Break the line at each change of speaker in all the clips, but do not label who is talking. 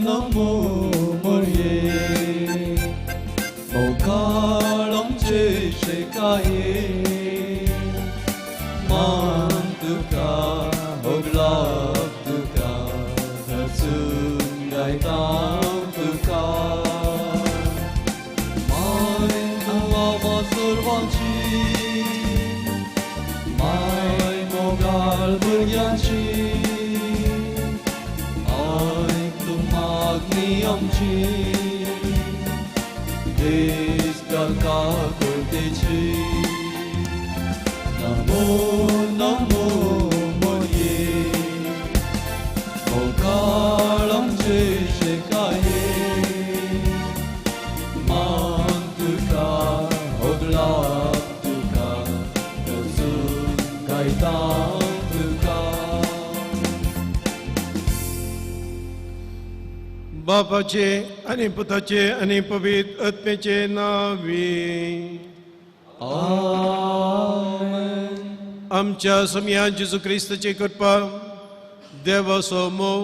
namo Marie, Maukalam Cheshekaye, Mantuka, Oglatuka, Hatsungai Tantuka, Mai Alama Survanchi, Mai Mogal Bunyanchi, Ai Tumagni Amchi, Deskalka Kurtichi, Namo Namo Marie, Mokalam Cheshekaye, Mantuka, Oglatuka, Hatsungai Tantuka.
बापाचे आणि पुताचे आणि पवित्र आत्म्याचे नावे
Amen.
आमच्या समया जेजू ख्रिस्ताची कृपा देवाचो मोग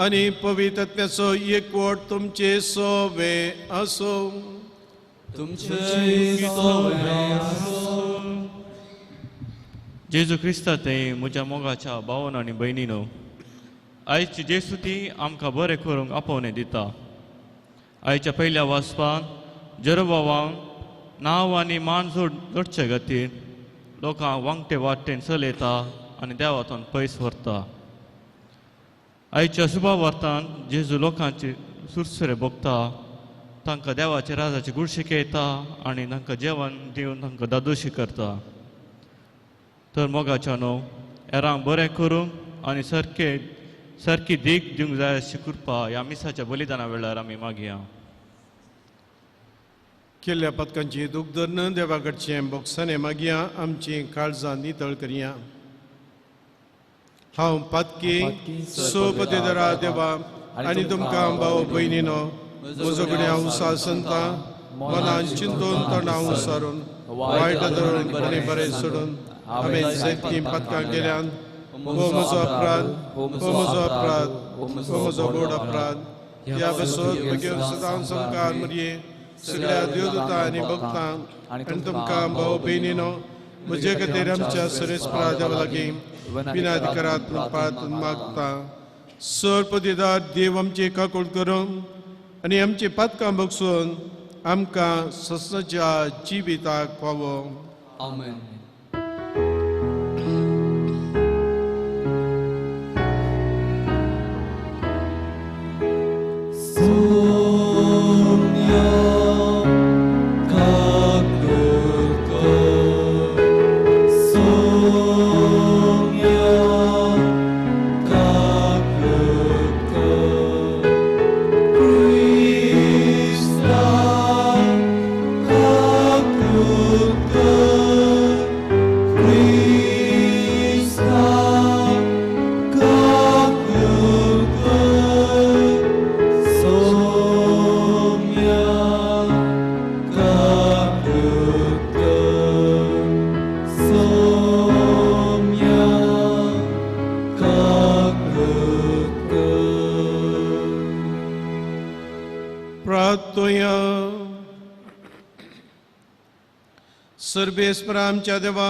आणि पवित्र आत्म्याचो एकवट तुमचे सोवे असो.
तुमचे सोवे असो.
जेजू क्रिस्ता ते म्हज्या मोगाच्या भावन आनी भयणीनो, आयची जेसुती आमकां बरें करूंक आपोवणें दिता. आयच्या पयल्या वाचपान जेरोबावांक नांव आनी मान जोडचे खातीर लोकांक वांगटे वाटेन चलयता आनी देवातून पयस व्हरता. आयच्या शुभावार्तान जेजू लोकांचे सुरसुरे भोगता, तांकां देवाच्या राजाची गुडशी खेळटा आनी तांकां जेवण दिवन तांकां दादोशी करता. तर मोगाच्या न्हू, हेरांक बरें करूंक आनी सारकी देख दिवंक जाय अशी कृपा ह्या मिसाच्या बलिदाना वेळार आमी मागया.
केल्ल्या पथकांची दुखधरन देवा कडचें बोगसाने मागया, आमची काळजां नितळ करया. हांव पातकी सोपतेदरा देवा आनी तुमकां भाव भयणीनो, म्हजो गुन्यांव उसासनता मनान चिंतून तोंडां उसारून वायट धरून आनी बरें सोडून हांवें जायतीं पथकां केल्यान हो म्हजो अपराध, हो म्हजो अपराध, हो म्हजो बोड अपराध. ह्या बसोत म्हगे सदां संकार मरये सगळ्या देवदूतां आनी भक्तांक आनी तुमकां भाव भयणीनो, म्हजे खातीर आमच्या सुरेस्परा देवा लागीं विनाधिकारांत प्रार्थना मागता. सर्पदिदार देव आमची काकूळ करूं आनी आमची पथकां बगसून आमकां ससनाच्या जिविताक पावो.
Amen.
सर्वेस्परा आमच्या देवा,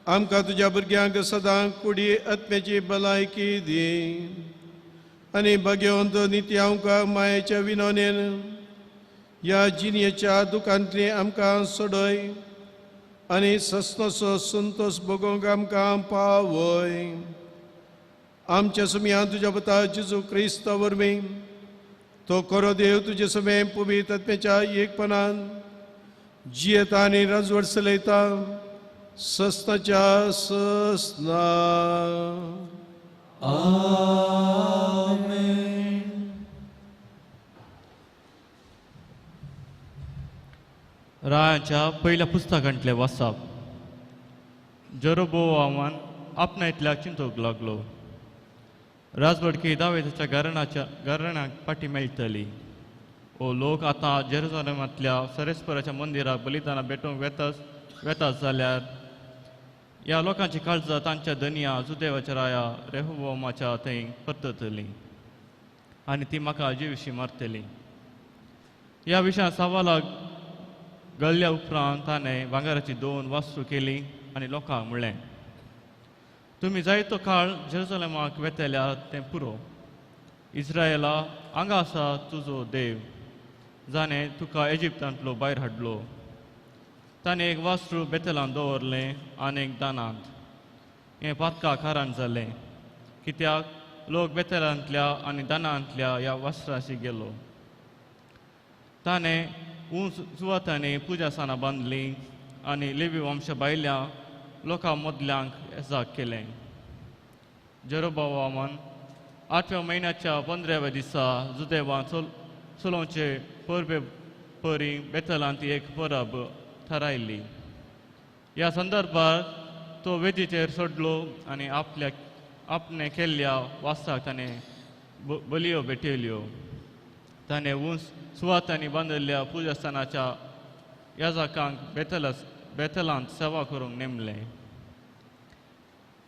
आमकां तुज्या भुरग्यांक सदां कुडी आत्म्याची भलायकी दी आनी भगवंत नित्य आमकां मायेच्या विनोनेन ह्या जिणेच्या दुखांतली आमकां सोडय आनी ससनोचो संतोष भोगोवंक आमकां पावय. आमच्या सुमया तुज्या पुता जेजू क्रिस्ता वरवीं तो खरो देव तुजे समें पवित्र आत्म्याच्या एकपणान जियेता आनी राजवट चलयता ससनाच्या ससना.
Amen.
रायाच्या पहिल्या पुस्तकांतले वाचप. जेरोबोआमान आपणायतल्या चिंतूंक लागलो. राजवडकी दावेदाच्या घराण्याक फाटी मेळटली. ओ लोक आतां जेरुसलेमांतल्या सरेस्पराच्या मंदिराक बलिदानां भेटोवंक वेतात जाल्यार ह्या लोकांची काळजां तांच्या धनिया जुदेवाच्या राया रेहोबोमाच्या थंय परततली. आनी ती म्हाका जीव विशीं मारतली. ह्या विशयां सवालाक घडल्या उपरांत ताणें भांगराची 2 वस्तू केली आनी लोकांक म्हणलें, तुमी जायतो काळ जेरुसलेमाक वेतेल्यात तें पुरो. इस्रायेला, हांगा आसा तुजो देव, जाणें तुका इजिप्तांतलो भायर हाडलो. ताणें एक वस्त्र बेतेलांत दवरलें आनी एक दानांत. हें पातका कारण जालें, कित्याक लोक बेतेलांतल्या आनी दानांतल्या ह्या वस्त्राशी गेलो. ताणें सुवातांनी पुजासानां बांदलीं आनी लेवी वंश भायल्या लोकां मदल्यांक येसाक केलें. जेरोबोआमान 8व्या म्हयन्याच्या 15व्या दिसा जुदेवां चलोवचे परबे परी बेतेलांत एक परब थारायली. ह्या संदर्भांत तो वेदीचेर सोडलो आनी आपणे केल्ल्या वासाक ताणें बलयो भेटयल्यो. ताणें सुवातांनी बांदिल्ल्या पुजास्थानाच्या याजकांक बेतेलांत सेवा करूंक नेमलें.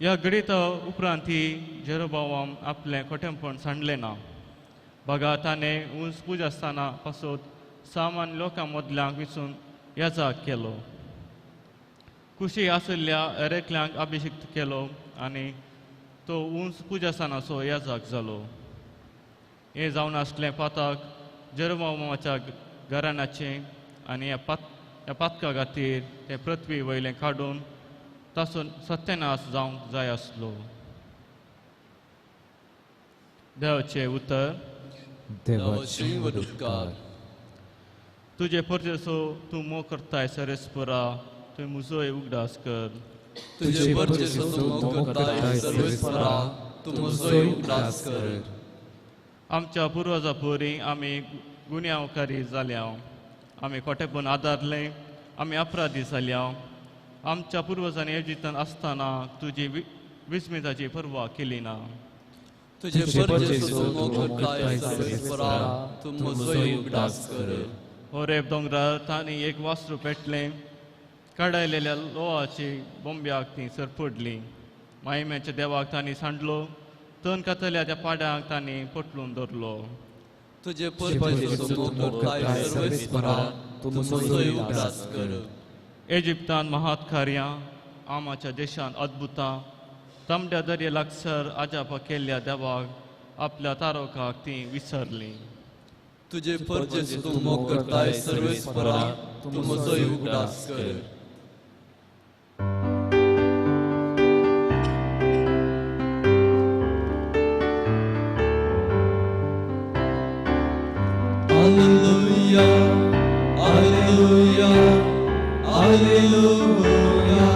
ह्या घडीता उपरांती जेरोबोआम आपलें खोटेंपण सांडलें ना. बगा, ताणें उंच पुजास्थाना पासून सामान्य लोकां मदल्यांक विचून याजक केलो. कुशी आशिल्ल्या हेरेकल्यांक अभिषेक केलो आनी तो उंच पुजास्थानाचो याजक जालो. हें जावन आसलें पाताक जेरोबोआमाच्या घराण्याचें आनी ह्या पातका खातीर तें पृथ्वी वयलें काडून ताचो सत्यानाश जावंक जाय आसलो. देवाचें उतर.
देवाची वडुपकार.
तुजे परजेचो तूं मोग करताय सर्वेस्परा, तुवें म्हजोय उगडास कर.
तुजे परजेचो तूं मोग करताय सर्वेस्परा, तूं म्हजोय उगडास कर.
आमच्या पुर्वजां परी आमी गुन्यांवकारी जाल्या, आमी खोटेपण आदारलें, आमी अपराधी जाल्या. आमच्या पुर्वजांनी इजिप्तांत आसतना तुजी विस्मिताची पर्वा केली ना.
तुजे परजेचो तूं मोग करताय सर्वेस्परा, तूं म्हजोय उगडास कर.
होरेब दोंगरार तांणी एक वस्त्र पेटलें, काडायलेल्या लोहाची बोंब्याक ती सरपडली. मायमेच्या देवाक तांणी सांडलो, तण कातल्या त्या पाड्यांक तांणी पटलून दवरलो.
तुजे परजेचो मोग करताय सर्वेस्परा, तूं म्हजोय उगडास कर.
इजिप्तांत महात कार्यां, आमाच्या देशांत अद्भुतां, तांबड्या दर्या लागसर आजापां केल्ल्या देवाक आपल्या तारकाक ती विसरली.
तुजे परजेचो तूं मोग करताय सर्वेस्परा, तूं म्हजोय उगडास कर. Alleluia, Alleluia, Alleluia,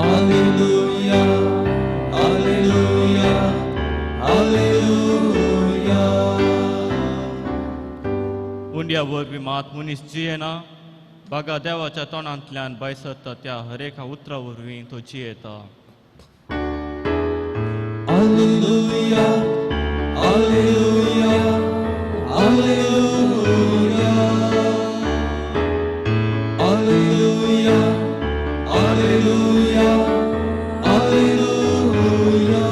Alleluia, Alleluia, Alleluia.
उंड्या वरवीं मात मनीस जियेना. बागा देवाच्या तोंडांतल्यान भायर सरता त्या हरेका उतरा वरवीं तो जियेता.
Alleluia, Alleluia, Alleluia, Alleluia, Alleluia, Alleluia.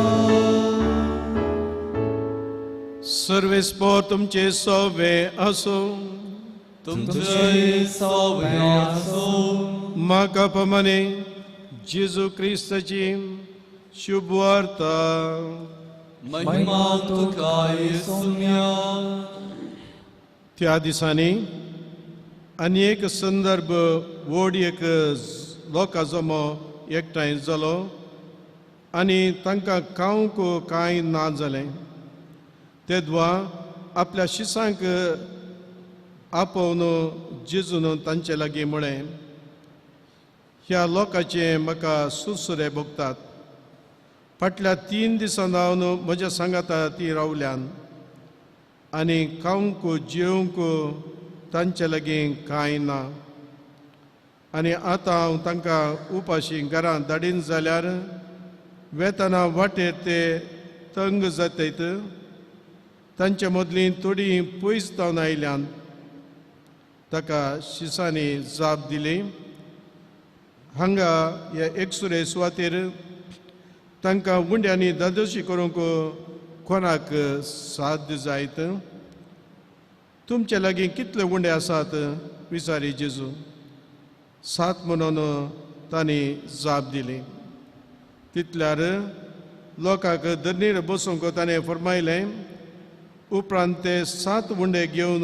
सर्वेस्पोर तुमचे सवे असो.
तुमचे सवे असो.
म्हाका प्रमाणे जेजू क्रिस्ताची शुभ वार्ता.
महिमा तुका येसुन्या.
त्या दिसांनी आनी एक संदर्भ व्हड एक लोकां जमो एकठांय जालो आनी तांकां खावंक कांय ना जालें. तेदवा आपल्या शिसांक आपोवन जेजून तांचे लागीं म्हळें, ह्या लोकांचे म्हाका सुरसुरे भोगतात. फाटल्या 3 दिसां जावन म्हज्या सांगाता ती रावल्यान आनी खावंक जेवंक तांचे लागीं कांय ना. आनी आतां हांव तांकां उपाशी घरां धाडीन जाल्यार वेतना वाटेर ते तंग जातात. तांचे मदलीं थोडीं पयस जावन आयल्यान ताका शिसांनी जाप दिली. हांगा ह्या एकसुरे सुवातेर तांकां गुंड्यांनी दादोशी करूंक कोणाक साध्य जायत तुमचे लागीं कितले उंडे आसात विचारी जेजू 7 म्हणून तांणी जाप दिली तितल्यार लोकांक धरणीर बसूंक ताणें फरमायलें उपरांत ते 7 उंडे घेवन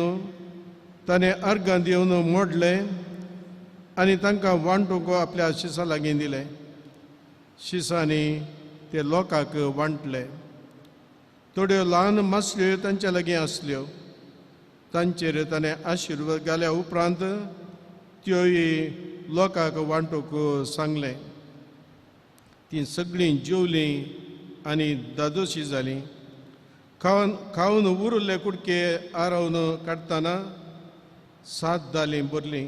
ताणें अर्गां दिवन मोडले आनी तांकां वांटूंक आपल्या शिसा लागीं दिले शिसांनी ते लोकांक वांटले थोड्यो ल्हान मासल्यो तांच्या लागीं आसल्यो तांचेर ताणें आशिर्वाद घाल्या उपरांत त्योय लोकांक वांटूंक सांगलें तीं सगळीं जेवलीं आनी दादोशी जालीं खावन उरले कुडके आरवन काडटना 7 दालीं भरलीं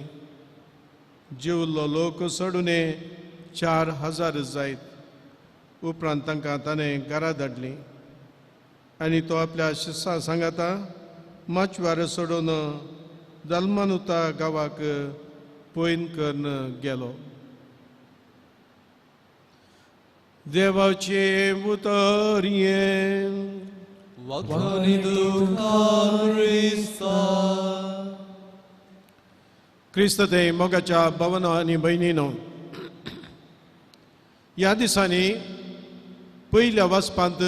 जेवल्लो लोक सोडून 4,000 जायत उपरांत तांकां ताणें घरा धाडलीं आनी तो आपल्या शिसां सांगाता माचवार सोडून दलमानुता गांवाक पयन करून गेलो देवाचे उतर
वखणी दुखारिस्ता
क्रिस्त ते मोगाच्या भावांनो आनी भयणींनो ह्या दिसांनी पयल्या वाचपांत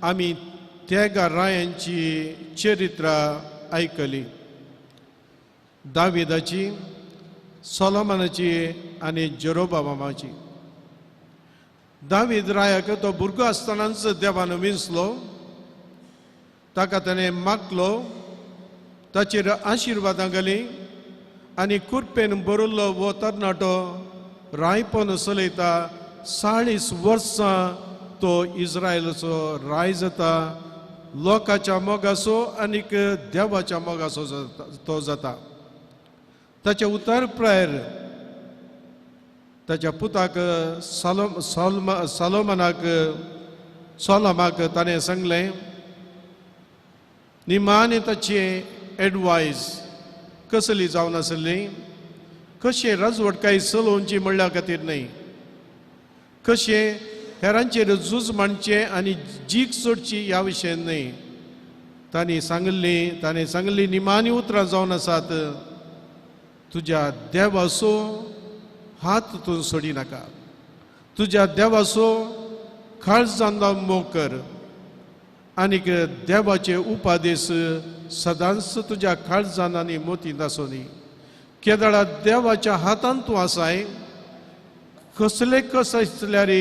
आमी त्या रायांची चरित्रां आयकली दाविदाची सोलोमनाची आनी जेरोबामाची दावीद रायाक तो भुरगो आसतनाच देवान विंचलो ताका ताणें मागलो ताचेर आशिर्वादां घाली आनी कुरपेन बरोल्लो वो तरणाटो रायपण चलयता 40 वर्सां तो इस्रायलाचो राय जाता लोकाच्या मोगाचो आनीक देवाच्या मोगाचो तो जाता ताच्या उतर प्रायर ताच्या पुताक सोलोमाक ताणें सांगलें निमाणे ताची एडवायस कसली जावन आसली कशें राजवटकाय चलोवची म्हणल्या खातीर न्ही कशें हेरांचेर झूज मांडचें आनी जीक सोडची ह्या विशयान न्ही ताणें सांगली निमाणी उतरां जावन आसात तुज्या देवाचो हात तूं सोडी नाका तुज्या देवाचो काळजान मोग कर आनीक देवाचे उपादेश सदांच तुज्या काळजान आनी मोतींत आसोनी केदळा देवाच्या हातान तूं आसाय कसले कस आसल्यार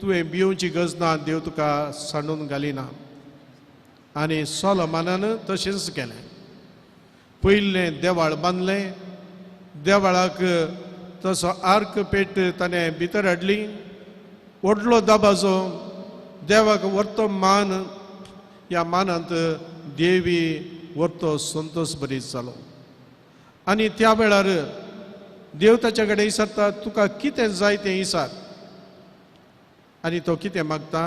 तुवें भिवची गरज ना देव तुका सांडून घालिना आनी सोलोमानान तशेंच केलें पयलें देवाळ बांदलें देवाळाक तसो आर्क पेट ताणें भितर हाडली व्हडलो दाबाजो देवाक व्हरतो मान ह्या मानांत देवी व्हरतो संतोश बरीत जालो आनी त्या वेळार देव ताच्या कडेन विचारता तुका कितें जाय तें विचार आनी तो कितें मागता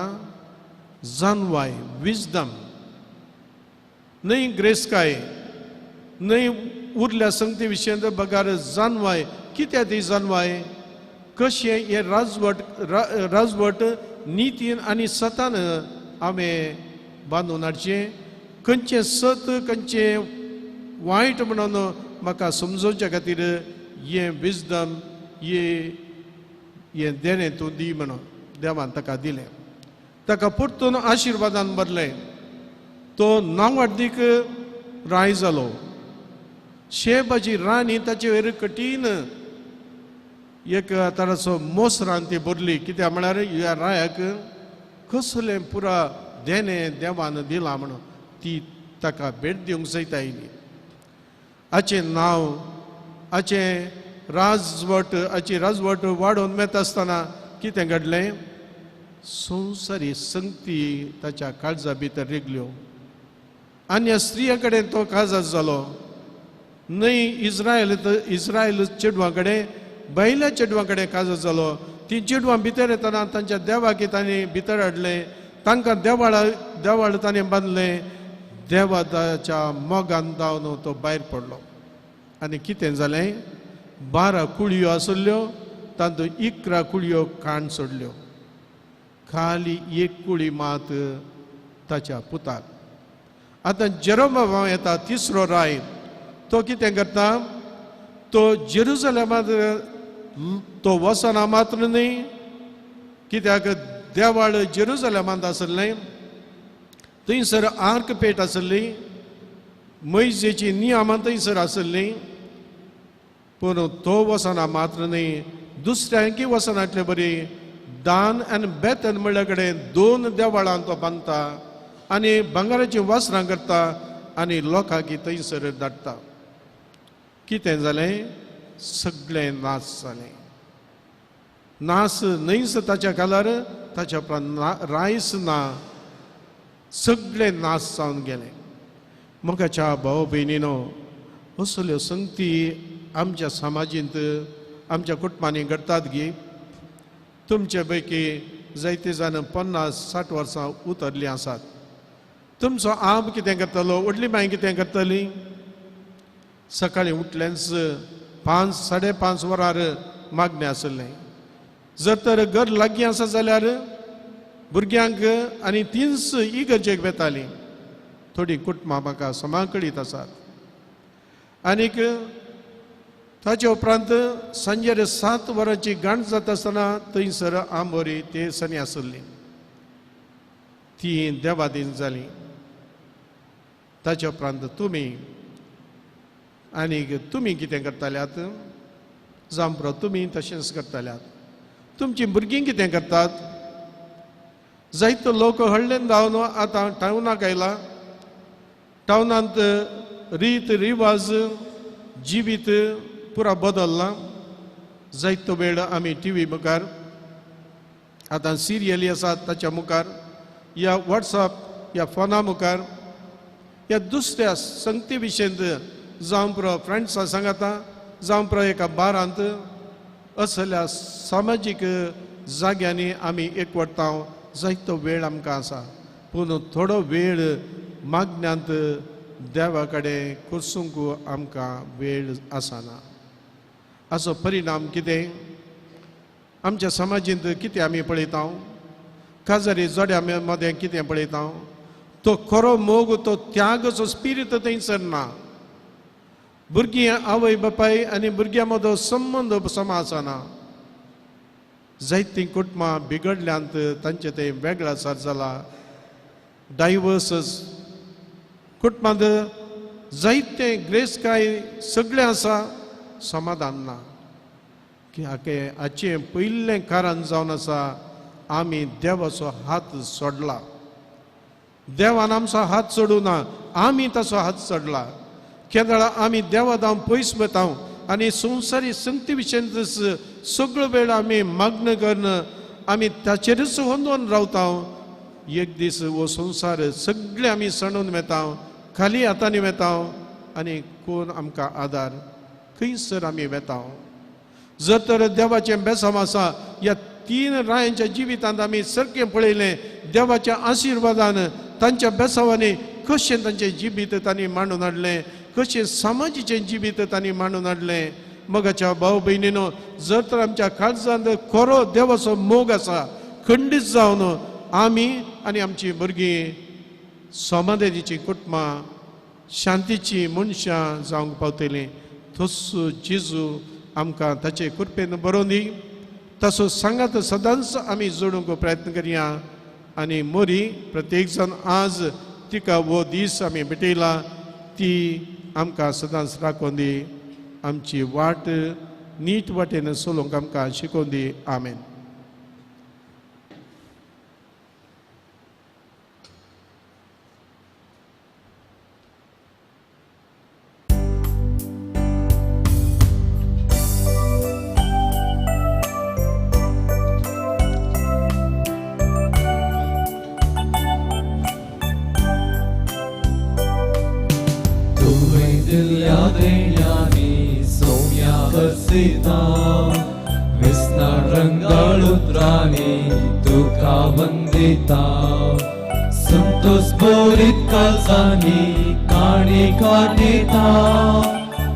जानवाय विजडम न्हय ग्रेस्काय न्हय उरल्या संगती विशयां बगार जानवाय कित्या ती जानवाय कशें हे राजवट नितीन आनी सतान आमी बांदून हाडचें खंयचें सत खंयचें वायट म्हणून म्हाका समजोवच्या खातीर हें विजडम हें देणें तूं दी म्हणून देवान ताका दिलें ताका परतून आशिर्वादान भरलें तो 9 वाडदीक राय जालो शेबाची राणी ताचे वयर कठीण एक तराचो मोस रान ती भरली कित्याक म्हळ्यार ह्या रायाक कसलें पुरा देणें देवान दिलां म्हणून ती ताका भेट दिवंक जायत आयली हाचें नांव हाची राजवट वाडोवन मेता आसतना कितें घडलें संवसारी संगती ताच्या काळजा भितर रिगल्यो आनी स्त्रिये कडेन तो काजार जालो न्हय इस्रायल चेडवां कडेन बैल्या चेडवां कडेन काजार जालो ती चेडवां भितर येतना तांच्या देवाक तांणी भितर हाडलें तांकां देवाळ ताणें बांदलें देवाच्या मोगान धांवन तो भायर पडलो आनी कितें जालें 12 कुळयो आसल्ल्यो तातूंत 11 कुळयो काण सोडल्यो खाली एक कुळी मात ताच्या पुताक. आतां जेरोबामाव येता तिसरो राय. तो कितें करता? तो जेरुसलेमांत तो वचना मात्र न्ही, कित्याक देवाळ जेरुसलेमांत आसलें, थंयसर आर्क पेट आसली, मोइजेची नियमां थंयसर आसलीं, पूण तो वचना मात्र न्ही, दुसऱ्यांकी वचनातले बरी दान आनी बेतन म्हणल्या कडेन 2 देवाळां तो बांदता आनी भांगाराची वासरां करता आनी लोकांक थंयसर धाडटा. कितें जालें? सगळें नाश जालें. नाश न्हयच ताच्या काळार, ताच्या रायस ना, सगळें नाश जावन गेलें. मोगाच्या भाव भयणीनो, असल्यो संगती आमच्या समाजींत आमच्या कुटुंबांनी घडटात गी. तुमचे पैकी जायते जाण 50-60 वर्सां उतरलीं आसात. तुमचो आब कितें करतलो? व्हडली बाय कितें करतली? सकाळीं उठलेंच 5-5:30 वरार मागणें आसलें. जर तर घर लागीं आसा जाल्यार भुरग्यांक आनी 3 इगर्जेक वेतालीं. थोडीं कुटुंबां म्हाका सांबाळीत आसात. आनीक ताचे उपरांत सांजेर 7 वरांची गांठ जाता आसतना थंयसर आंबोरी ते सनी आसली. ती देवादीन जाली. ताचे उपरांत तुमी कितें करताल्यात? जांप्रो तुमी तशेंच करताल्यात. तुमची भुरगीं कितें करतात? जायतो लोक हळ्ळेन जावन आतां टावनाक आयला. टावनांत रीत रिवाज जिवीत पुरा बदलला. जायतो वेळ आमी टीव्ही मुखार, आतां सिरियली आसात ताच्या मुखार, या वॉट्सॅप, या फोना मुखार, या दुसऱ्या संगती विशयेंत जावं पुरो फ्रेंड्सां सांगाता, जावं पुरो एका बारांत, असल्या सामाजीक जाग्यांनी आमी एकवटाव. जायतो वेळ आमकां आसा, पूण थोडो वेळ मागण्यांत देवा कडेन कुर्सूंक आमकां वेळ आसना. हाचो परिणाम कितें? आमच्या समाजींत कितें आमी पळयता? काजारी जोड्या मदें कितें पळयता? तो खरो मोग, तो त्यागाचो स्पिरीट थंयसर ना. भुरगीं आवय बापाय आनी भुरग्यां मदो संबंद समासना. जायतीं कुटुंबां बिगडल्यांत तांचे तें वेगळासार जाला. डायवर्सस कुटुंबांत जायते ग्रेस काय सगळें आसा, समाधान ना. कित्याक हाचें पयलें कारण जावन आसा, आमी देवाचो हात सोडला. देवान आमचो हात सोडूं ना, आमी ताचो हात सोडला. केन्ना आमी देवा जावन पयस वता आनी संवसारी संगती विशयेंत सगळो वेळ आमी मग्न करून आमी ताचेरच होंदून रावता. एक दीस हो संवसार सगळे आमी सणून वेता, खाली हातांनी वेता आनी कोण आमकां आदार? खंयसर आमी वेता? जर तर देवाचें बेसांव आसा, ह्या 3 रायांच्या जिवितांत आमी सारकें पळयलें, देवाच्या आशिर्वादान तांच्या बेसांवांनी कशें तांचें जिवीत तांणी मांडून हाडलें, कशें समाजीचें जिवीत तांणी मांडून हाडलें. मोगाच्या भाव भयणीनो, जर तर आमच्या काळजांत खरो देवाचो मोग आसा, खंडीत जावन आमी आनी आमची भुरगीं समाधानाची कुटुंबां, शांतीची मनशां जावंक पावतलीं. तसो जेजू आमकां ताचे कृपेन बरोवन दी. तसो सांगात सदांच आमी जोडूंक प्रयत्न करया आनी मोरी प्रत्येक जाण आज तिका वो दीस आमी भेटयला, ती आमकां सदांच राखून दी. आमची वाट नीट वाटेन चलोवंक आमकां शिकोवन दी. आमेन.
Visnarangalutrani tuka vandita Santos borit kalsani kani kadita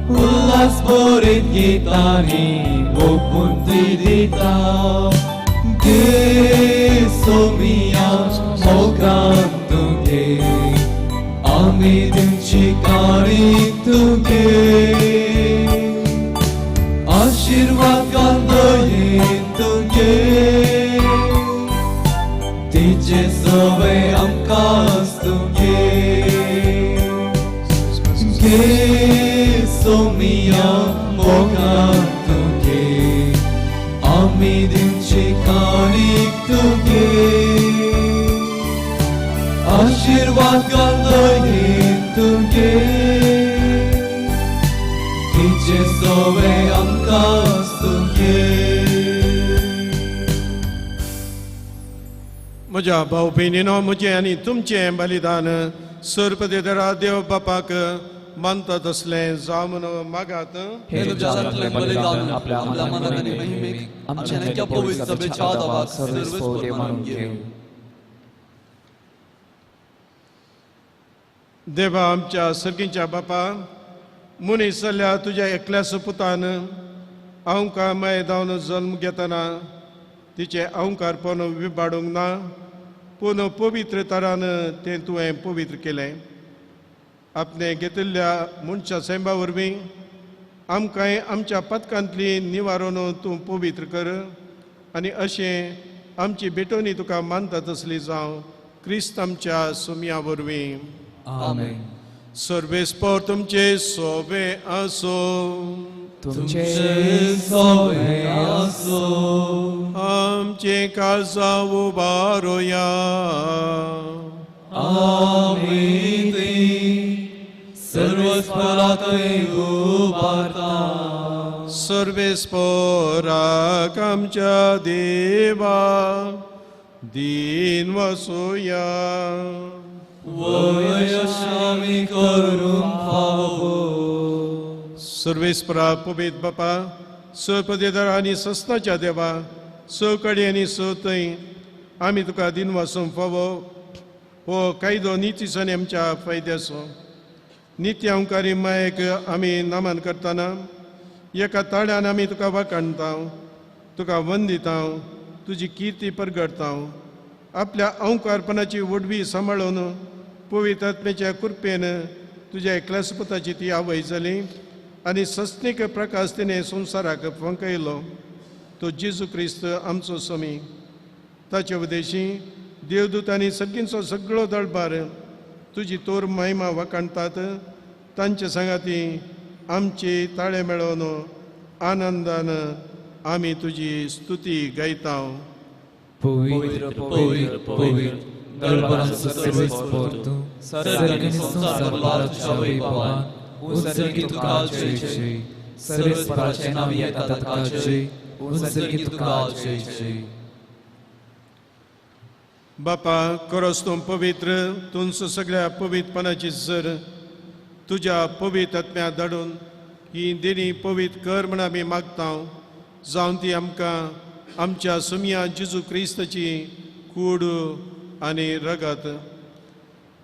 Ullas borit gitani opunti dita Gesomia ograntu तुगे आशीर्वाद घालता येईन तुगे तिचे सवय आमकां तुगे घे सोमिया मोगान तुगे आमी दिवची काणीक तुगे आशीर्वाद घालता येईन तुगे तिचे सवय आमकां तुगे
म्हज्या भाव भयणीनो म्हजें आनी तुमचें बलिदान सर्पदेदरा देव बापाक मानता तसलें जावं म्हणून मागात.
हे तुझ्या जातलें बलिदान आपल्या मनात आनी महिमेक आमच्या नेक्या पवित्र सभेच्या आदाराक सर्वस्व मानून घेव.
देवा आमच्या सर्गीच्या बापा मनीस जाल्ल्या तुज्या एकल्या सुपुतान अहंकार माय जावन जल्म घेतना तिचे अहंकारपण विबाडूंक ना पूण पवित्र तरान तें तुवें पवित्र केलें. आपणे घेतिल्ल्या मनशा सैमा वरवीं आमकांय आमच्या पथकांतली निवारण तूं पवित्र कर आनी अशें आमची बेटोनी तुका मानता तसली जावं क्रिस्त आमच्या सुमया वरवीं.
आमेन.
सर्वेस्पर तुमचे सोबे आसो.
तुमचे सवय आसो.
आमचे काळजा उबारोया.
आमी सर्वस्परातय उबारता.
सर्वेस्पराक आमच्या देवा दीन वसोया.
वयशामी करून फावो.
सर्वेस्परा पवित्र बापा सपदेदार आनी सस्ताच्या देवा सकडे आनी सतय आमी तुका दिन वासूंक फावो हो कायदो नितीसन आमच्या फायद्याचो. नित्य अवकारी मायेक आमी नमन करतना एका ताळ्यान आमी तुका वाखाणता तुका वंदिता तुजी किर्ती परगडता. आपल्या अहंकारपणाची वडवी सांबाळून पवित्र आत्मेच्या कृपेन तुज्या एकल्या सुपुताची ती आवय जाली आनी सस्तीक प्रकाश तिणें संवसाराक फंकयलो. तो जेजू क्रिस्त आमचो समी. ताचे उदेशी देवदूतांनी सगळींचो सगळो दळबार तुजी तोर महिमा वाखाणतात. तांचे सांगाती आमची ताळे मेळोवन आनंदान आमी तुजी स्तुती गायता.
पवित्र पवित्र पवित्र दरबारांचो सर्वेस्पर तूं सर्गेन संसार तुज्या वैभवान उत्सर्गी तुका जय जय. सर्वेस्पराचें नांव येता ताका जय. उत्सर्गी तुका जय जय.
बापा खरोच तूं पवित्र. तुमचो सगळ्या पवित्रपणाची जर तुज्या पवित्र आत्म्या धाडून ही देणी पवित्र कर म्हण आमी मागता. जावन ती आमकां आमच्या सुमया जेजू क्रिस्ताची कूड आनी रगत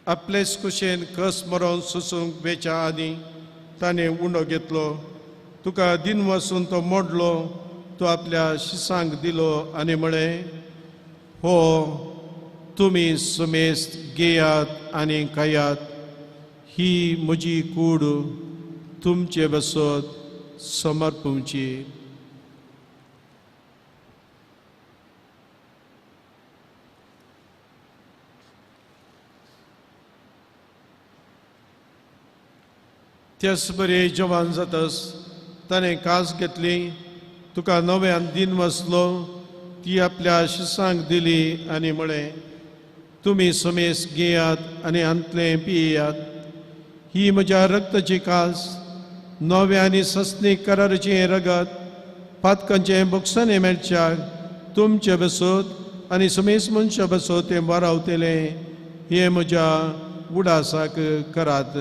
आपलेच कुशेन कस मरोन सुसूंक वेच्या आदी ताणें उंडो घेतलो. तुका दिन वसून तो मोडलो. तो आपल्या शिसांक दिलो आनी म्हळें हो तुमी सुमेस्त घेयात आनी खायात. ही म्हजी कूड तुमचे बसत समर्पूंची. त्याच बरे जवान जातस ताणें कास घेतली. तुका नव्यान दिन वसलो. ती आपल्या शिसांक दिली आनी म्हळें तुमी समेस घेयात आनी अंतले पियेयात. ही म्हज्या रक्ताची कास नव्या आनी सस्नीक कराराचें रगत पातकांचें बुकसाने मेळच्याक तुमचे बसत आनी समेस मनशा बसत तें वारावतलें. हे म्हज्या उडासाक करात.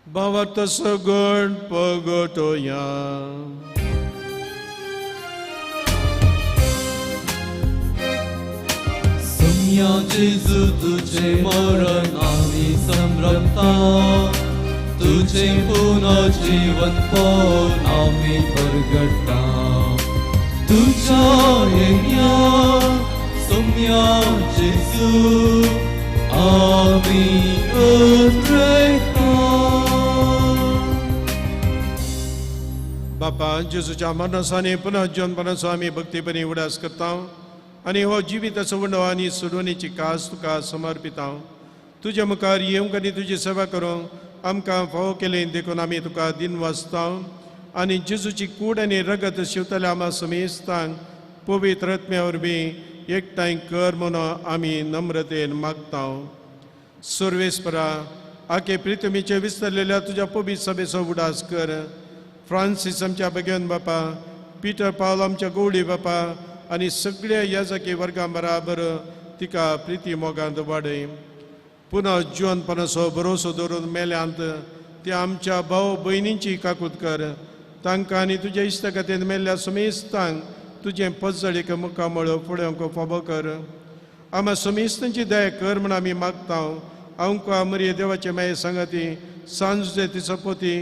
भावार्थ सगळ पगटोया.
सुमया जेजू तुझे मरण आमी संभ्रमता.
तुझे पुनर्जीवन पण
आम्ही परगटा
तुझ्या येण्या सौम्या जेजू आम्ही उद्रेकता.
बापा जेजूच्या मरणासाने पुन्हा जीवनपणाचो आमी भक्तीपणी उडास करता आनी हो जिविताचो उंडो आनी सोडवणेची कास तुका समर्पिता. तुज्या मुखार येवंक आनी तुजी सेवा करूंक आमकां फावो केले देखून आमी तुका दिन वाचता आनी जेजूची कूड आनी रगत शिवतल्या आमा समेस्तांक पवित्र आत्म्या वरवीं एकठांय कर म्हणून आमी नम्रतेन मागता. सर्वेस्परा आखे प्रितमेचे विस्तरलेल्या तुज्या पवित्र सभेचो उडास कर. फ्रांसीस आमच्या भगवन बापा, पिटर पावल आमच्या गवळी बापा आनी सगळ्या याजकी वर्गां बराबर तिका प्रिती मोगांत वाडय. पुन्हा जीवनपणाचो भरोसो दवरून मेल्यांत ते आमच्या भाव भयणींची काकूत कर. तांकां आनी तुज्या इश्टगतीन मेल्ल्या समेस्तांक तुजें पजळीक मुखामळ फुडें फाबो कर. आम्हा समेस्तांची दया कर म्हण आमी मागता. आमकां मरी देवाचे माये सांगाती सांजुचे तिचो पोती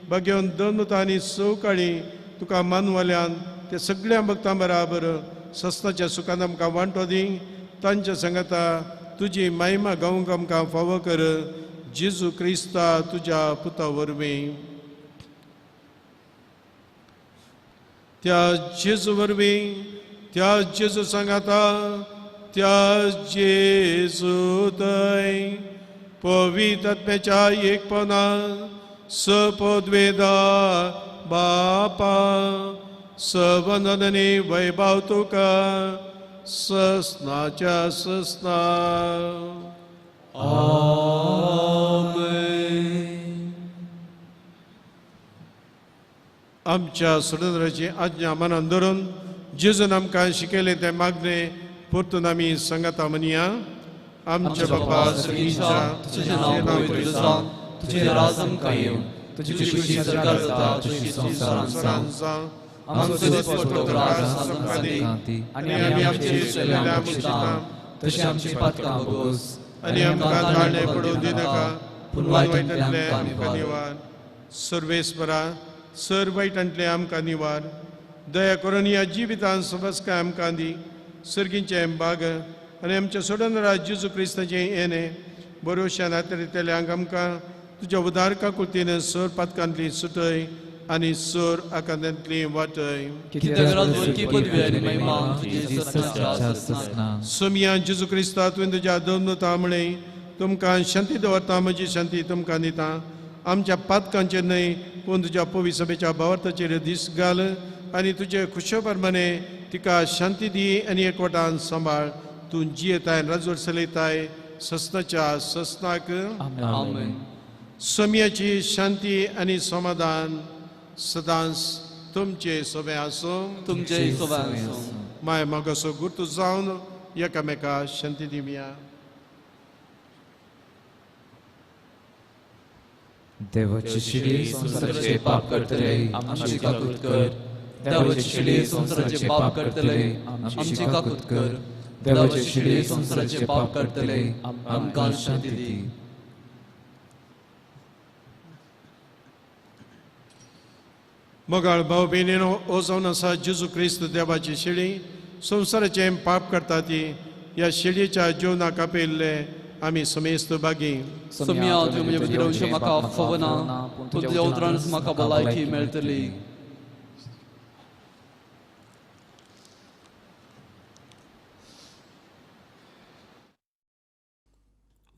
भगवन दोनूत आनी सवकाळी तुका मानवाल्यान ते सगळ्या भक्तां बराबर सस्ताच्या सुखान आमकां वांटो दी. तांच्या सांगाता तुजी महिमा गावंक आमकां फावो कर. जेजू क्रिस्ता तुज्या पुता वरवीं. त्या जेजू वरवीं त्या जेजू सांगाता त्या जेजू थंय पवित्र आत्म्याच्या एकपणा सपद्वेदा बापा सवंदनी वैभव तुका ससनाच्या ससना. आमच्या सुरेंद्राची आज्ञा मनान धरून जेजून आमकां शिकयलें तें मागणे परतून आमी सांगाता म्हणया. आमच्या बापा
स्वर्गीच्या तुझें नांव पवित्र जावं, तुजें राज आमकां येवं, तुजी खुशी सरकार जाता तशी संवसारांत जावं. आमचो दिसपट्टो त्रास आमकां दी आनी आमी आमची चल्ल्या मुक्ता तशी आमची पातकां भोगोस
आनी आमकां ताळणे पडूं दिनाका पूण वायटांतले आमकां निवार. सर्वेस्परा सर वायटांतले आमकां निवार. दया करून ह्या जिवितांत सबस्काय आमकां दी. सर्गींचे बाग आनी आमच्या सोडून जेजू क्रिस्ताचें येणे बरोवश्यान आदारितल्यांक आमकां तुज्या उदार काकुतीन सर पातकांतली सुटय आनी सर आकांतांतली वाटय.
कित्याक राजवंती पदवी आनी महिमा तुजी सदांच्या ससना.
सोमिया जेजू क्रिस्ता तुवें तुज्या दोनूता म्हळें तुमकां शांती दवरता म्हजी शांती तुमकां दिता. आमच्या पातकांचेर न्हय पूण तुज्या पवित्र सभेच्या भावार्थाचेर दीस घाल आनी तुजे खुशे प्रमाणे तिका शांती दी आनी एकवटान सांबाळ. तूं जियेताय राजवट चलयताय ससनाच्या ससनाक.
आमेन.
सोम्याची शांती आनी समाधान सदांच तुमचे सोबे आसूं.
तुमचे सोबान
माय मोगाचो गुर्तू जावन एकामेका शांती दिवया.
देवाची शिडी संसाराचे पाप करतले आमची काकूत कर. देवाची शिडी संसाराचे पाप करतले आमची काकूत कर. देवाची शिडी संसाराचे पाप करतले आमकां शांती दी.
मोगाळ भाव भयणीनो ओ जावन आसा जेजू क्रिस्त देवाची शिडी संसाराचे पाप करता ती ह्या शिडीच्या जिवनाक आपयल्ले आमी समेस्त बागी.
सोम्या तूं म्हजे भितर म्हाका फवना पूण तुज्या उतरान म्हाका भलायकी मेळटली.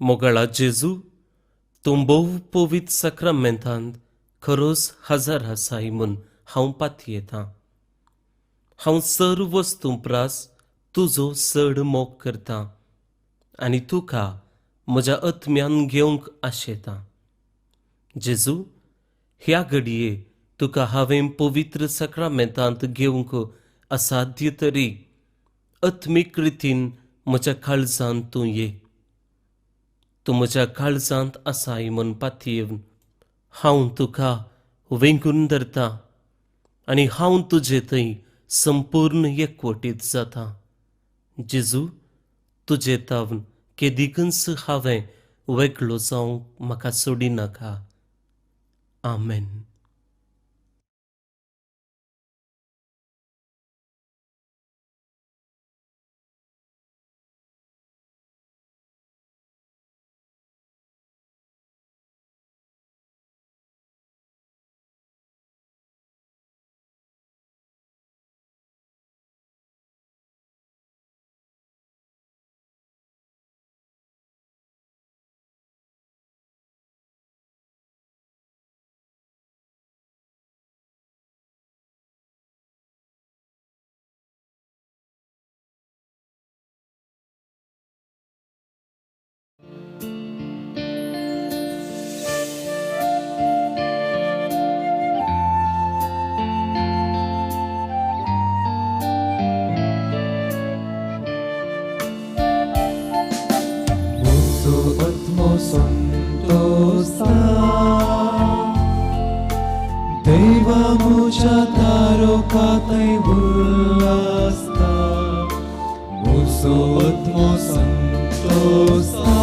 मोगाळा जेजू तूं भोव पवित्र सक्रामेंतांत खरोच हजार आसाय म्हूण हांव पातयेतां. हांव सर्व वस्तू प्रास तुजो चड मोग करतां आनी तुका म्हज्या आत्म्यान घेवंक आशेतां. जेजू ह्या घडये तुका हांवें पवित्र सक्रामेंतांत घेवंक असाध्य तरी आत्मीक रितीन म्हज्या काळजांत तूं ये. तूं म्हज्या काळजांत आसाय म्हूण पातयेवन हांव तुका वेंगून धरतां आनी हांव तुजे थंय संपूर्ण एकवटीत जातां. जेजू तुजे तावन केदीकच हांवें वेगळो जावंक म्हाका सोडिनाका. आमेन.
Deivamucha tarokatai ullasta, muso atmo santosta.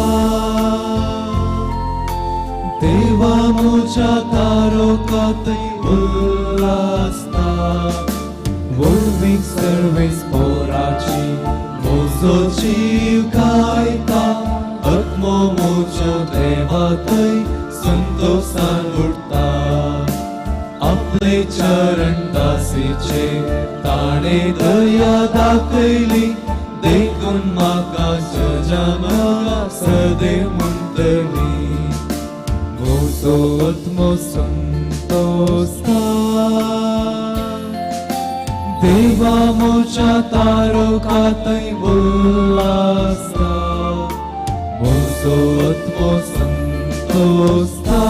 Deivamucha tarokatai ullasta, volvic servis poraci, muso ciukaita, atmo mucha devatai santosan urta. आपले चरण दासीचे ताणे दया दाखयली देखून म्हाका जगामका सदैव म्हणटली म्हजो आत्मो संतोस्ता देवा म्हज्या तारकांतय उल्हासता म्हजो आत्मो संतोस्ता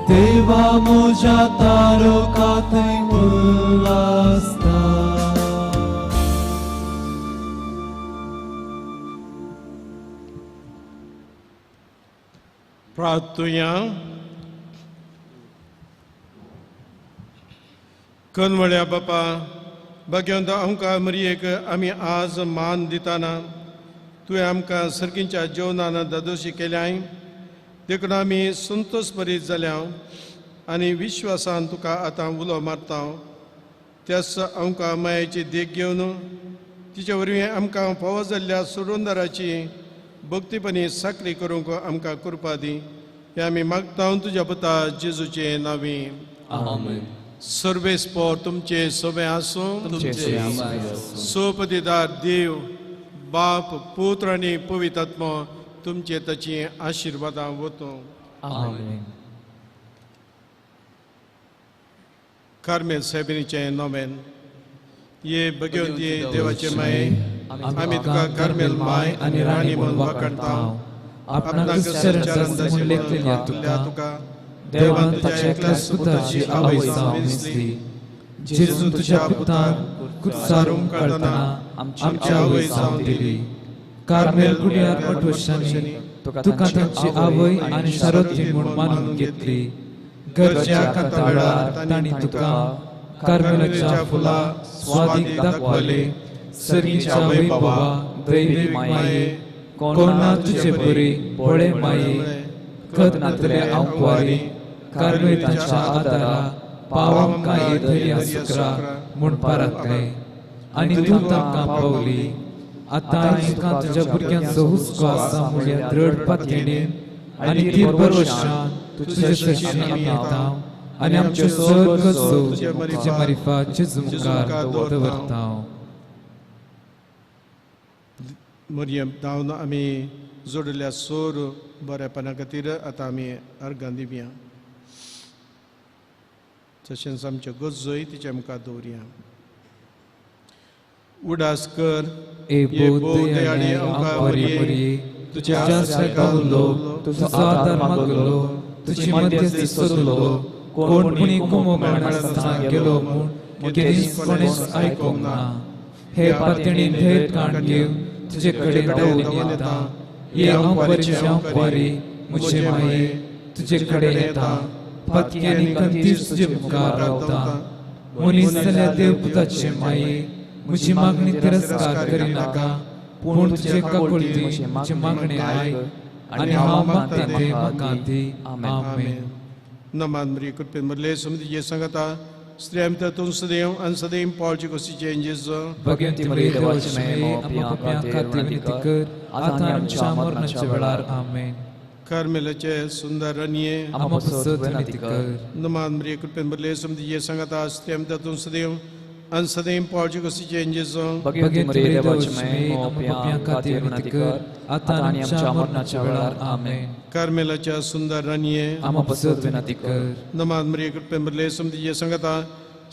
देवा म्हज्या तारकांतय उल्हासता.
प्रार्थुया. कनवळ्या बापा भगवंत आमकां मरयेक आमी आज मान दिताना तुवें आमकां सर्गींच्या जेवणान दादोशी केल्याय देखून आमी संतोश भरीत जाल्या आनी विश्वासान तुका आतां उलो मारता. त्याच आमकां मायेची देख घेवन तिचे वरवीं आमकां फावो जाल्ल्या सुरोंदराची भक्तीपणी साखरी करूंक आमकां कृपा दी. हे आमी मागता तुज्या पुता जेजूचे नांवी.
आमेन.
सर्वेस्पोर तुमचे सोबे आसूं. सोपतीदार देव बाप पुत्र आनी पवित्र आत्मा तुमचे ताची आशिर्वादां वतो.
आमेन.
कार्मेल साहेबिनीचें नोवेन. ये भगवंती देवाचे माये आमी तुका कार्मेल माय आनी राणी म्हणून वखणटा. आपणाक चरण लेखलेल्या तुका देवान ताच्या एकल्या सुताची आवय जावन दिसली. जेजू तुज्या पुतान कुत्सारून काडतना आमची आवय जावन दिली. कार्मेल कुडयार पटवर्षांनी तुका तांची आवय आनी सारोती म्हूण मानून घेतली. गरज्या कांता वेळार तांणी तुका कार्मेलाच्या फुलां स्वादीक दाखवले. सर्गीच्या वैभवा दैवी माये कोणा तुजे बरी बळे माये कदनातले आंकवारी कार्मेलाच्या आदारा पावमकां येतल्या सुकरा म्हूण पारतले आनी तूं तांकां पावली. आतां तुका तुज्या भुरग्यांचो हुस्को आसा म्हळ्यार दृढ पातयेन आनी ती भरवशान तुजे सरशी आमी येता आनी आमच्यो सगळ्यो गरजो तुजे मारिफात जेजू मुखार दवरता. मरियम जावन आमी जोडल्या सोर बरेपणा खातीर आतां आमी अर्गां दिवया. तशेंच आमच्यो गरजोय तिच्या मुखार दवरया. उडास कर
ए बोधयाडी आमकां बरी तुज्या आश्रयाक उरलो तुजो आदार मागलो तुजी मध्यस्थी सोदलो कोण कुणी कुमोगणासतना गेलो म्हूण केदींच कोणेच आयकोंक ना. हे पातयेन भेट काण घेवन तुजे कडेन धांवून येता. ये अंबरीचे अंबारी म्हजे माये तुजे कडेन येता. पातयांनी कंतीस तुजे मुखार रावता. मनीस जाल्यार देवपुताचे माये म्हजी मागणी तिरस्कार करिनाका पूण तुजे काकुळटी म्हजे मागणे आयक आणि हांव मागता ते म्हाका दी आमेन.
नमान मरी कृपेन मरले समधी संगता स्त्रियां तातून सदैव आणि सदैव पावची कशी चेंजेस
भगवंती मरिये देवाची महिमा आमच्या पापां खातीर विनंती कर आता आनी आमच्या मरणाच्या वेळार आमेन.
कार्मेलाचे सुंदर रनिये
आमच्या पासत विनंती कर
नमान मरी कृपेन मरले समधी संगता स्त्रियां तातून सदैव आणि सदैव पावची कशी चेंजेस
भगवंती मरिये देवाची महिमा आमच्या पापां खातीर विनंती कर आता आनी आमच्या मरणाच्या वेळार आमेन.
कार्मेलाच्या सुंदर रनिये
आमच्या पासत विनंती कर
नमान मरी कृपेन मरले समधी संगता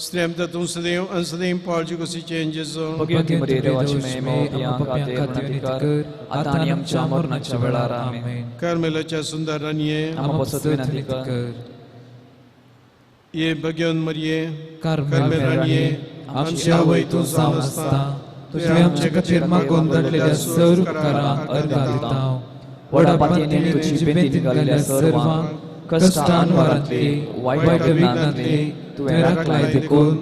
स्त्रियां तातून सदैव आणि सदैव पावची कशी चेंजेस
भगवंती मरिये देवाची महिमा आमच्या पापां खातीर विनंती कर आता आनी आमच्या मरणाच्या वेळार आमेन.
कार्मेलाच्या सुंदर रनिये
आमच्या पासत विनंती कर
ये भगवन मरिये
कार्मेल राणीये आमच्या वैतून जावन आसता तुवें आमचे खातीर मागून धाडलेल्या सर्व उपकारांक अर्घा दिता. व्हडा पातयेंत तुजी जिबेंत घालिल्ल्या सर्वांक कश्टान वारांतली वायट विघ्नांतली तुवें राखलाय देखून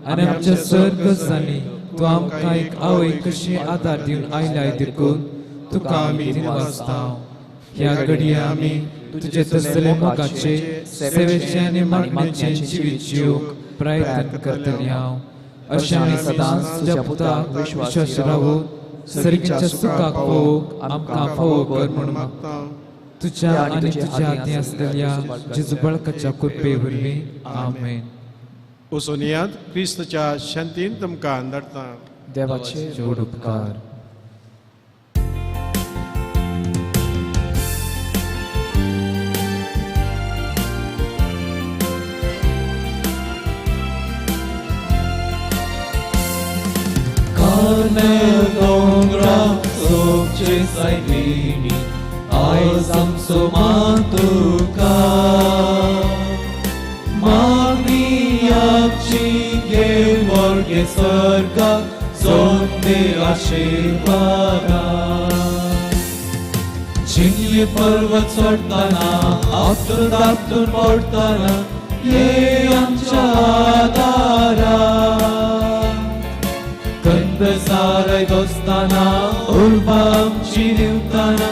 आनी आमच्या सर्व गरजांनी तूं आमकां एक आवय कशी आदार दिवन आयलाय देखून तुका आमी दिनवासता. ह्या घडये आमी तुजे तसले मोगाचे सेवेचे आनी मागणेचे जिवीत जिवंक प्रयत्न करतली हांव. अशें आमी सदांच तुज्या पुताक विश्वास रावून सर्गीच्या सुखाक फोग आमकां फोव कर म्हूण मागता. तुज्या आनी तुज्या हातीं आसलेल्या जेजू बाळकाच्या कृपे वरवीं आमेन.
वचून यात क्रिस्ताच्या शांतीन तुमकां धाडटा.
देवाचे जोड उपकार.
Carmel dongra sopce sai vini ai samso mantuka Magniacci che vorge sarga sonde ashirvada Chinye पर्वत चढताना आपतून पडताना ये आमच्या आदारा कंद साराय दोस्ताना उर्बा आमची दिवताना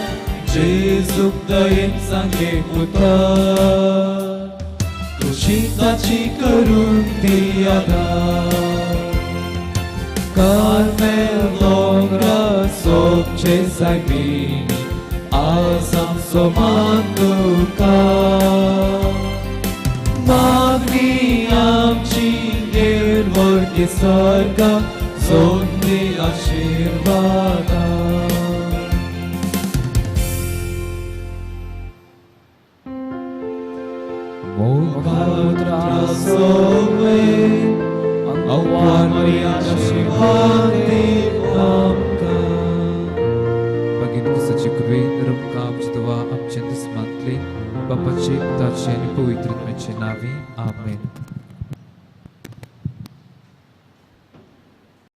जेजूक दयेन सांगे उतर तुझी ताची करून दी आदार कार्मेल दोंगरा सोबचे सायबीनी आज आमचो मान तुका मागणी आमची निर्वर्गी स्वर्गा सोंदी आशीर्वादा मोगात्रा सोवे अववान मरियाच्या शिवाने आमकां
भगिनी दिसाची कृपे रमकां आमची दुआ आमच्या दिसमांतली बापाचे ताचे आनी पवित्र आत्म्याचे नांवी आमेन.